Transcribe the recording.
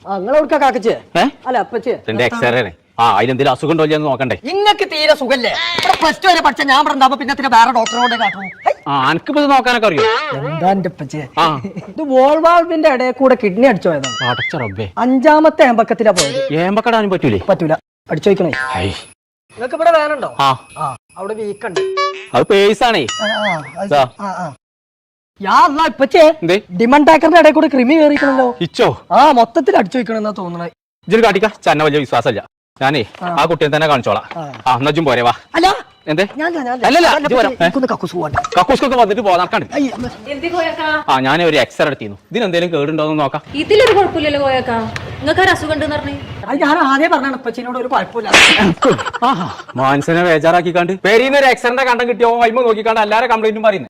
നിങ്ങളെവിടുക്കാ കാക്കച്ചേ അല്ല അപ്പച്ചേ എക്സ്റേ അതിനെന്തെങ്കിലും അസുഖം ഉണ്ടോ എന്ന് നോക്കണ്ടേ? ഇങ്ങക്ക് തീരെ സുഖല്ലേ? പ്ലസ് ടു വരെ പഠിച്ച ഞാൻ പറഞ്ഞപ്പോ പിന്നെ വേറെ ഡോക്ടറോട് കാട്ടു. എനിക്കിപ്പോ ഇത് നോക്കാനൊക്കെ അറിയോ? എന്താ എന്റെ അപ്പച്ചേ, ഇത് വോൾവാൾവിന്റെ ഇടയിൽ കൂടെ കിഡ്നി അടിച്ചു പോയതാണ്. അടച്ച റബ്ബേ, 5ാമത്തെ ഏമ്പക്കത്തിലാ പോയത്. ഏമ്പക്കടാനും പറ്റൂലേ? പറ്റൂല, അടിച്ചു വയ്ക്കണേ. നിങ്ങൾക്ക് ഇവിടെ വേനുണ്ടോ? അവിടെ വീക്കുണ്ട്. അത് പേഴ്സാണേ. ഇപ്പച്ചേ ഡിമണ്ട് ടാക്കറിന്റെ ഇടയിൽ കൂടെ ക്രിമി കയറിക്കണല്ലോ. ഇച്ചോ? മൊത്തത്തിൽ അടിച്ചു വയ്ക്കണെന്നാ തോന്നണേ. ഇജ്ജൊരു കാട്ടിക്ക, ചന്ന വലിയ വിശ്വാസമില്ല. ഞാനേ ആ കുട്ടിയെ തന്നെ കാണിച്ചോളാം. എന്നാ പോരെ വാ. അല്ല എന്തേ? കക്കൂസ്കൊക്കെ വന്നിട്ട് പോകാൻ. ഞാൻ ഒരു എക്സ്റേ എടുത്തിരുന്നു. ഇതിനെന്തേലും കേടുണ്ടോന്ന് നോക്കാം. ഇതിലൊരു കുഴപ്പമില്ലല്ലോ കോയക്കാ, നിങ്ങൾക്ക് ഒരു അസുഖം ഉണ്ടെന്ന് പറഞ്ഞു. ഞാൻ ആദ്യം പറഞ്ഞാണ് ഇപ്പച്ചിനോട് ഒരു കുഴപ്പമില്ല. മനസ്സിനെ ബേജാറാക്കിക്കാണ്ട് പേരീന്ന് ഒരു എക്സ്റേന്റെ കണ്ടം കിട്ടിയോ അയിമ നോക്കിക്കാണ്ട് എല്ലാരും കംപ്ലൈന്റും പറയുന്നത്.